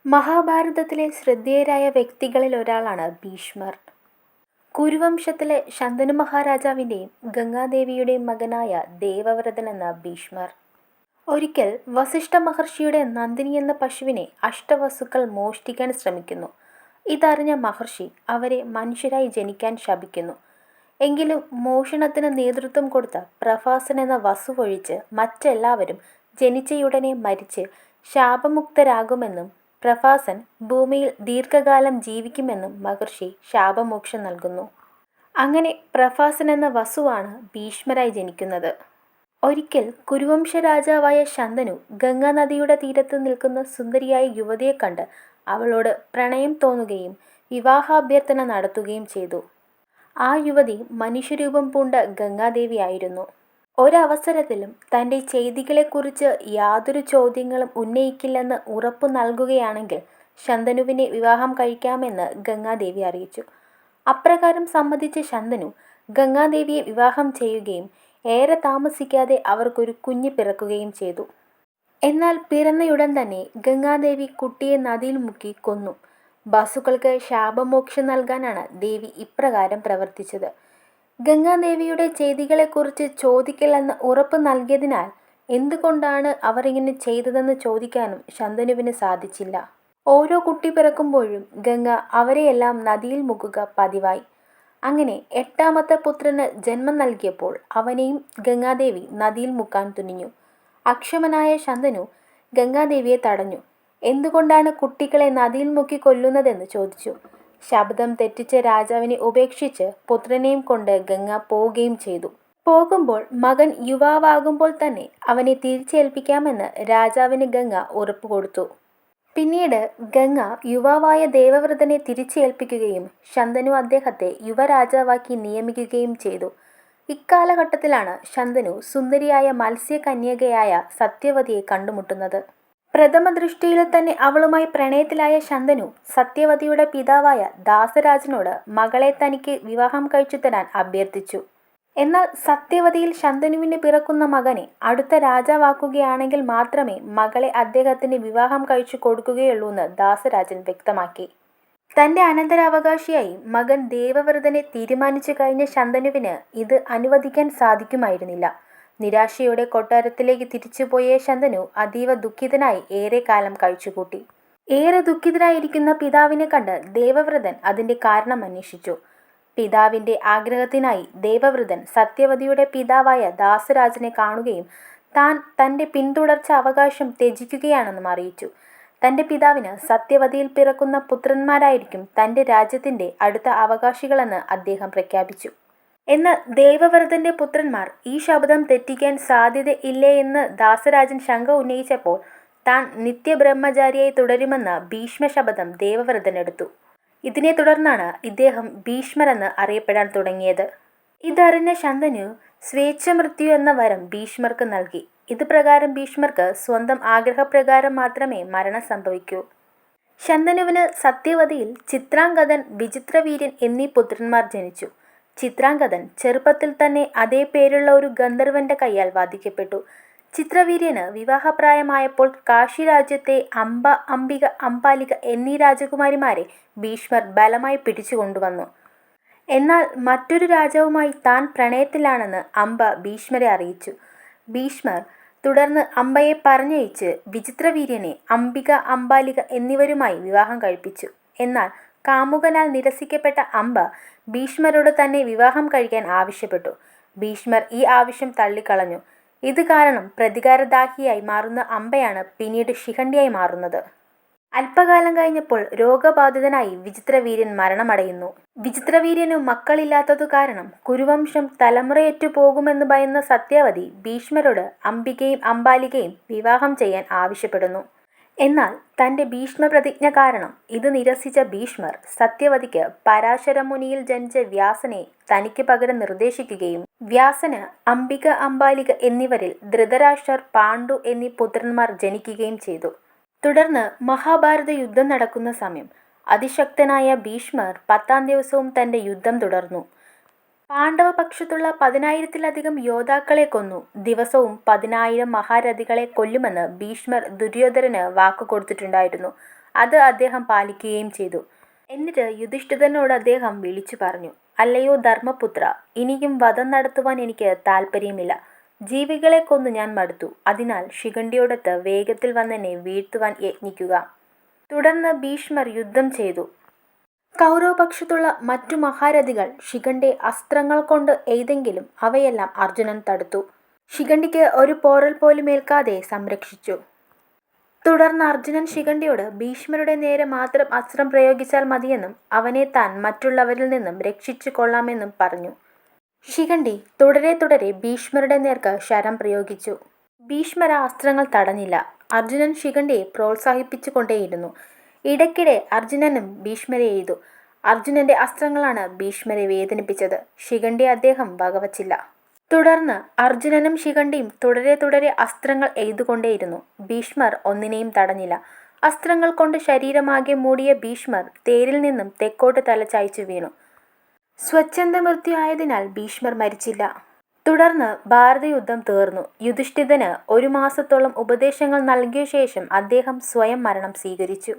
മഹാഭാരതത്തിലെ ശ്രദ്ധേയരായ വ്യക്തികളിൽ ഒരാളാണ് ഭീഷ്മർ. കുരുവംശത്തിലെ ശന്തനു മഹാരാജാവിൻ്റെയും ഗംഗാദേവിയുടെയും മകനായ ദേവവ്രതൻ എന്ന ഭീഷ്മർ. ഒരിക്കൽ വസിഷ്ഠ മഹർഷിയുടെ നന്ദിനി എന്ന പശുവിനെ അഷ്ടവസുക്കൾ മോഷ്ടിക്കാൻ ശ്രമിക്കുന്നു. ഇതറിഞ്ഞ മഹർഷി അവരെ മനുഷ്യരായി ജനിക്കാൻ ശപിക്കുന്നു. എങ്കിലും മോഷണത്തിന് നേതൃത്വം കൊടുത്ത പ്രഭാസൻ എന്ന വസുവൊഴിച്ച് മറ്റെല്ലാവരും ജനിച്ചയുടനെ മരിച്ച് ശാപമുക്തരാകുമെന്നും പ്രഭാസൻ ഭൂമിയിൽ ദീർഘകാലം ജീവിക്കുമെന്നും മഹർഷി ശാപമോക്ഷം നൽകുന്നു. അങ്ങനെ പ്രഭാസൻ എന്ന വസുവാണ് ഭീഷ്മരായി ജനിക്കുന്നത്. ഒരിക്കൽ കുരുവംശ രാജാവായ ശന്തനു ഗംഗാനദിയുടെ തീരത്ത് നിൽക്കുന്ന സുന്ദരിയായ യുവതിയെ കണ്ട് അവളോട് പ്രണയം തോന്നുകയും വിവാഹാഭ്യർത്ഥന നടത്തുകയും ചെയ്തു. ആ യുവതി മനുഷ്യരൂപം പൂണ്ട ഗംഗാദേവിയായിരുന്നു. ഒരവസരത്തിലും തൻ്റെ ചെയ്തികളെക്കുറിച്ച് യാതൊരു ചോദ്യങ്ങളും ഉന്നയിക്കില്ലെന്ന് ഉറപ്പു നൽകുകയാണെങ്കിൽ ശന്തനുവിനെ വിവാഹം കഴിക്കാമെന്ന് ഗംഗാദേവി അറിയിച്ചു. അപ്രകാരം സമ്മതിച്ച ശന്തനു ഗംഗാദേവിയെ വിവാഹം ചെയ്യുകയും ഏറെ താമസിക്കാതെ അവർക്കൊരു കുഞ്ഞ് പിറക്കുകയും ചെയ്തു. എന്നാൽ പിറന്നയുടൻ തന്നെ ഗംഗാദേവി കുട്ടിയെ നദിയിൽ മുക്കി കൊന്നു. വസുക്കൾക്ക് ശാപമോക്ഷം നൽകാനാണ് ദേവി ഇപ്രകാരം പ്രവർത്തിച്ചത്. ഗംഗാദേവിയുടെ ചെയ്തികളെക്കുറിച്ച് ചോദിക്കില്ലെന്ന് ഉറപ്പ് നൽകിയതിനാൽ എന്തുകൊണ്ടാണ് അവർ ഇങ്ങനെ ചെയ്തതെന്ന് ചോദിക്കാനും ശന്തനുവിന് സാധിച്ചില്ല. ഓരോ കുട്ടി പിറക്കുമ്പോഴും ഗംഗ അവരെയെല്ലാം നദിയിൽ മുക്കുക പതിവായി. അങ്ങനെ 8ാമത്തെ പുത്രന് ജന്മം നൽകിയപ്പോൾ അവനെയും ഗംഗാദേവി നദിയിൽ മുക്കാൻ തുനിഞ്ഞു. അക്ഷമനായ ശന്തനു ഗംഗാദേവിയെ തടഞ്ഞു. എന്തുകൊണ്ടാണ് കുട്ടികളെ നദിയിൽ മുക്കി കൊല്ലുന്നതെന്ന് ചോദിച്ചു. ശബ്ദം തെറ്റിച്ച രാജാവിനെ ഉപേക്ഷിച്ച് പുത്രനെയും കൊണ്ട് ഗംഗ പോവുകയും ചെയ്തു. പോകുമ്പോൾ മകൻ യുവാവാകുമ്പോൾ തന്നെ അവനെ തിരിച്ചേൽപ്പിക്കാമെന്ന് രാജാവിന് ഗംഗ ഉറപ്പ് കൊടുത്തു. പിന്നീട് ഗംഗ യുവാവായ ദേവവ്രതനെ തിരിച്ചേൽപ്പിക്കുകയും ശന്തനു അദ്ദേഹത്തെ യുവരാജാവാക്കി നിയമിക്കുകയും ചെയ്തു. ഇക്കാലഘട്ടത്തിലാണ് ശന്തനു സുന്ദരിയായ മത്സ്യകന്യകയായ സത്യവതിയെ കണ്ടുമുട്ടുന്നത്. പ്രഥമ ദൃഷ്ടിയിൽ തന്നെ അവളുമായി പ്രണയത്തിലായ ശന്തനു സത്യവതിയുടെ പിതാവായ ദാസരാജനോട് മകളെ തനിക്ക് വിവാഹം കഴിച്ചു തരാൻ അഭ്യർത്ഥിച്ചു. എന്നാൽ സത്യവതിയിൽ ശന്തനുവിന് പിറക്കുന്ന മകനെ അടുത്ത രാജാവാക്കുകയാണെങ്കിൽ മാത്രമേ മകളെ അദ്ദേഹത്തിന് വിവാഹം കഴിച്ചു കൊടുക്കുകയുള്ളൂവെന്ന് ദാസരാജൻ വ്യക്തമാക്കി. തൻ്റെ അനന്തരാവകാശിയായി മകൻ ദേവവ്രതനെ തീരുമാനിച്ചു കഴിഞ്ഞ ശന്തനുവിന് ഇത് അനുവദിക്കാൻ സാധിക്കുമായിരുന്നില്ല. നിരാശയോടെ കൊട്ടാരത്തിലേക്ക് തിരിച്ചുപോയ ശന്തനു അതീവ ദുഃഖിതനായി ഏറെക്കാലം കഴിച്ചുകൂട്ടി. ഏറെ ദുഃഖിതനായിരിക്കുന്ന പിതാവിനെ കണ്ട് ദേവവ്രതൻ അതിൻ്റെ കാരണം അന്വേഷിച്ചു. പിതാവിൻ്റെ ആഗ്രഹത്തിനായി ദേവവ്രതൻ സത്യവതിയുടെ പിതാവായ ദാസരാജനെ കാണുകയും താൻ തൻ്റെ പിന്തുടർച്ച അവകാശം ത്യജിക്കുകയാണെന്നും അറിയിച്ചു. തൻ്റെ പിതാവിന് സത്യവതിയിൽ പിറക്കുന്ന പുത്രന്മാരായിരിക്കും തൻ്റെ രാജ്യത്തിൻ്റെ അടുത്ത അവകാശികളെന്ന് അദ്ദേഹം പ്രഖ്യാപിച്ചു. എന്നാൽ ദേവവ്രതൻ്റെ പുത്രന്മാർ ഈ ശപഥം തെറ്റിക്കാൻ സാധ്യതയില്ലേ എന്ന് ദാസരാജൻ ശങ്ക ഉന്നയിച്ചപ്പോൾ താൻ നിത്യബ്രഹ്മചാരിയായി തുടരുമെന്ന ഭീഷ്മശപഥം ദേവവ്രതൻ എടുത്തു. ഇതിനെ തുടർന്നാണ് ഇദ്ദേഹം ഭീഷ്മരെന്ന് അറിയപ്പെടാൻ തുടങ്ങിയത്. ഇതറിഞ്ഞ ശന്തനു സ്വേച്ഛമൃത്യു എന്ന വരം ഭീഷ്മർക്ക് നൽകി. ഇത് പ്രകാരം ഭീഷ്മർക്ക് സ്വന്തം ആഗ്രഹപ്രകാരം മാത്രമേ മരണം സംഭവിക്കൂ. ശന്തനുവിന് സത്യവതിയിൽ ചിത്രാംഗദൻ, വിചിത്രവീര്യൻ എന്നീ പുത്രന്മാർ ജനിച്ചു. ചിത്രാംഗദൻ ചെറുപ്പത്തിൽ തന്നെ അതേ പേരുള്ള ഒരു ഗന്ധർവന്റെ കയ്യാൽ വധിക്കപ്പെട്ടു. ചിത്രവീര്യന് വിവാഹപ്രായമായപ്പോൾ കാശി രാജ്യത്തെ അംബ, അംബിക, അംബാലിക എന്നീ രാജകുമാരിമാരെ ഭീഷ്മർ ബലമായി പിടിച്ചുകൊണ്ടുവന്നു. എന്നാൽ മറ്റൊരു രാജാവുമായി താൻ പ്രണയത്തിലാണെന്ന് അംബ ഭീഷ്മരെ അറിയിച്ചു. ഭീഷ്മർ തുടർന്ന് അംബയെ പറഞ്ഞയച്ച് വിചിത്രവീര്യനെ അംബിക, അംബാലിക എന്നിവരുമായി വിവാഹം കഴിപ്പിച്ചു. എന്നാൽ കാമുകനാൽ നിരസിക്കപ്പെട്ട അംബ ഭീഷ്മരോട് തന്നെ വിവാഹം കഴിക്കാൻ ആവശ്യപ്പെട്ടു. ഭീഷ്മർ ഈ ആവശ്യം തള്ളിക്കളഞ്ഞു. ഇത് കാരണം പ്രതികാരദാഹിയായി മാറുന്ന അംബയാണ് പിന്നീട് ശിഖണ്ഡിയായി മാറുന്നത്. അല്പകാലം കഴിഞ്ഞപ്പോൾ രോഗബാധിതനായി വിചിത്രവീര്യൻ മരണമടയുന്നു. വിചിത്രവീര്യനു മക്കളില്ലാത്തതു കാരണം കുരുവംശം തലമുറയേറ്റു പോകുമെന്ന് ഭയന്ന സത്യവതി ഭീഷ്മരോട് അംബികയും അംബാലികയും വിവാഹം ചെയ്യാൻ ആവശ്യപ്പെടുന്നു. എന്നാൽ തൻ്റെ ഭീഷ്മപ്രതിജ്ഞ കാരണം ഇത് നിരസിച്ച ഭീഷ്മർ സത്യവതിക്ക് പരാശരമുനിയിൽ ജനിച്ച വ്യാസനെ തനിക്ക് പകരം നിർദ്ദേശിക്കുകയും വ്യാസന് അംബിക, അംബാലിക എന്നിവരിൽ ധൃതരാഷ്ട്രർ, പാണ്ഡു എന്നീ പുത്രന്മാർ ജനിക്കുകയും ചെയ്തു. തുടർന്ന് മഹാഭാരത യുദ്ധം നടക്കുന്ന സമയം അതിശക്തനായ ഭീഷ്മർ 10ാം ദിവസവും തൻ്റെ യുദ്ധം തുടർന്നു. പാണ്ഡവപക്ഷത്തുള്ള 10,000-ത്തിലധികം യോദ്ധാക്കളെ കൊന്നു. ദിവസവും 10,000 മഹാരഥികളെ കൊല്ലുമെന്ന് ഭീഷ്മർ ദുര്യോധനന് വാക്കുകൊടുത്തിട്ടുണ്ടായിരുന്നു. അത് അദ്ദേഹം പാലിക്കുകയും ചെയ്തു. എന്നിട്ട് യുധിഷ്ഠിരനോട് അദ്ദേഹം വിളിച്ചു പറഞ്ഞു, അല്ലയോ ധർമ്മപുത്ര, ഇനിയും വധം നടത്തുവാൻ എനിക്ക് താല്പര്യമില്ല. ജീവികളെ കൊന്നു ഞാൻ മടുത്തു. അതിനാൽ ശിഖണ്ഡിയോടൊത്ത് വേഗത്തിൽ വന്നെന്നെ വീഴ്ത്തുവാൻ യത്നിക്കുക. തുടർന്ന് ഭീഷ്മർ യുദ്ധം ചെയ്തു. കൗരവപക്ഷത്തുള്ള മറ്റു മഹാരഥികൾ ശിഖണ്ഡിയെ അസ്ത്രങ്ങൾ കൊണ്ട് എയ്തെങ്കിലും അവയെല്ലാം അർജുനൻ തടുത്തു. ശിഖണ്ഡിക്ക് ഒരു പോറൽ പോലും ഏൽക്കാതെ സംരക്ഷിച്ചു. തുടർന്ന് അർജുനൻ ശിഖണ്ഡിയോട് ഭീഷ്മരുടെ നേരെ മാത്രം അസ്ത്രം പ്രയോഗിച്ചാൽ മതിയെന്നും അവനെ താൻ മറ്റുള്ളവരിൽ നിന്നും രക്ഷിച്ചു കൊള്ളാമെന്നും പറഞ്ഞു. ശിഖണ്ഡി തുടരെ ഭീഷ്മരുടെ നേർക്ക് ശരം പ്രയോഗിച്ചു. ഭീഷ്മർ ആ അസ്ത്രങ്ങൾ തടഞ്ഞില്ല. അർജുനൻ ശിഖണ്ഡിയെ പ്രോത്സാഹിപ്പിച്ചു കൊണ്ടേയിരുന്നു. ഇടയ്ക്കിടെ അർജുനനും ഭീഷ്മരെ എയ്തു. അർജുനന്റെ അസ്ത്രങ്ങളാണ് ഭീഷ്മരെ വേദനിപ്പിച്ചത്. ശിഖണ്ഡിയെ അദ്ദേഹം വകവച്ചില്ല. തുടർന്ന് അർജുനനും ശിഖണ്ഡിയും തുടരെ അസ്ത്രങ്ങൾ എയ്തുകൊണ്ടേയിരുന്നു. ഭീഷ്മർ ഒന്നിനെയും തടഞ്ഞില്ല. അസ്ത്രങ്ങൾ കൊണ്ട് ശരീരമാകെ മൂടിയ ഭീഷ്മർ തേരിൽ നിന്നും തെക്കോട്ട് തലചായ്ച്ചു വീണു. സ്വച്ഛന്ത മൃത്യു ആയതിനാൽ ഭീഷ്മർ മരിച്ചില്ല. തുടർന്ന് ഭാരതയുദ്ധം തീർന്നു. യുധിഷ്ഠിരന് 1 മാസത്തോളം ഉപദേശങ്ങൾ നൽകിയ ശേഷം അദ്ദേഹം സ്വയം മരണം സ്വീകരിച്ചു.